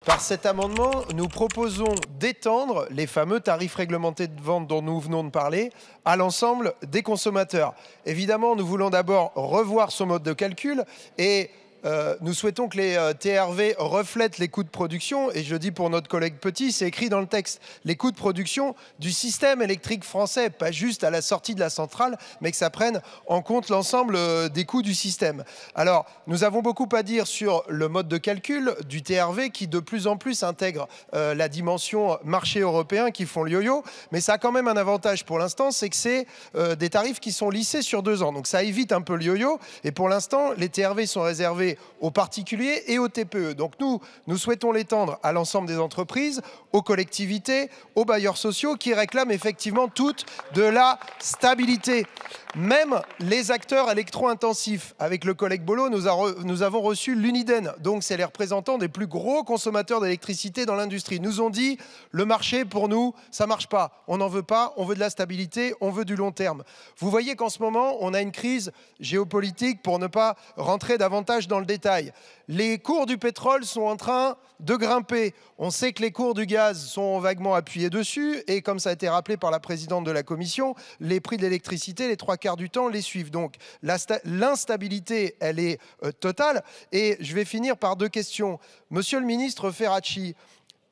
Par cet amendement, nous proposons d'étendre les fameux tarifs réglementés de vente dont nous venons de parler à l'ensemble des consommateurs. Évidemment, nous voulons d'abord revoir son mode de calcul et nous souhaitons que les TRV reflètent les coûts de production, et je le dis pour notre collègue Petit, c'est écrit dans le texte, les coûts de production du système électrique français, pas juste à la sortie de la centrale, mais que ça prenne en compte l'ensemble des coûts du système. Alors, nous avons beaucoup à dire sur le mode de calcul du TRV qui de plus en plus intègre la dimension marché européen qui font le yo-yo, mais ça a quand même un avantage pour l'instant, c'est que c'est des tarifs qui sont lissés sur 2 ans, donc ça évite un peu le yo-yo, et pour l'instant, les TRV sont réservés aux particuliers et aux TPE. Donc nous souhaitons l'étendre à l'ensemble des entreprises, aux collectivités, aux bailleurs sociaux qui réclament effectivement toutes de la stabilité. Même les acteurs électro-intensifs, avec le collègue Bollot, nous avons reçu l'Uniden, donc c'est les représentants des plus gros consommateurs d'électricité dans l'industrie, nous ont dit le marché pour nous, ça marche pas, on n'en veut pas, on veut de la stabilité, on veut du long terme. Vous voyez qu'en ce moment, on a une crise géopolitique pour ne pas rentrer davantage dans le détail. Les cours du pétrole sont en train de grimper. On sait que les cours du gaz sont vaguement appuyés dessus et comme ça a été rappelé par la présidente de la commission, les prix de l'électricité, les 3/4 du temps, les suivent. Donc l'instabilité, elle est totale. Et je vais finir par 2 questions. Monsieur le ministre Ferracci,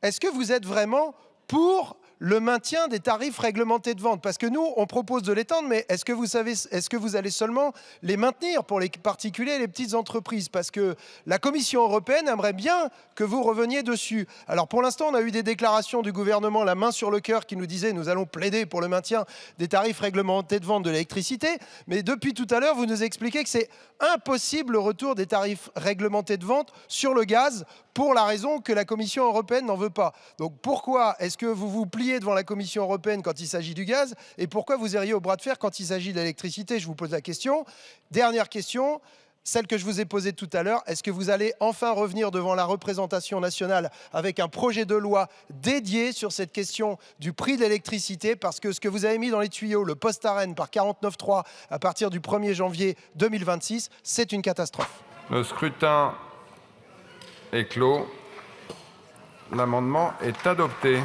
est-ce que vous êtes vraiment pour le maintien des tarifs réglementés de vente? Parce que nous, on propose de l'étendre, mais est-ce que vous allez seulement les maintenir pour les particuliers et les petites entreprises? Parce que la Commission européenne aimerait bien que vous reveniez dessus. Alors pour l'instant, on a eu des déclarations du gouvernement, la main sur le cœur, qui nous disaient nous allons plaider pour le maintien des tarifs réglementés de vente de l'électricité. Mais depuis tout à l'heure, vous nous expliquez que c'est impossible le retour des tarifs réglementés de vente sur le gaz pour la raison que la Commission européenne n'en veut pas. Donc pourquoi est-ce que vous vous pliez devant la Commission européenne quand il s'agit du gaz et pourquoi vous iriez au bras de fer quand il s'agit de l'électricité? Je vous pose la question. Dernière question, celle que je vous ai posée tout à l'heure. Est-ce que vous allez enfin revenir devant la représentation nationale avec un projet de loi dédié sur cette question du prix de l'électricité? Parce que ce que vous avez mis dans les tuyaux, le post-ARENH par 49.3 à partir du 1er janvier 2026, c'est une catastrophe. Le scrutin est clos. L'amendement est adopté.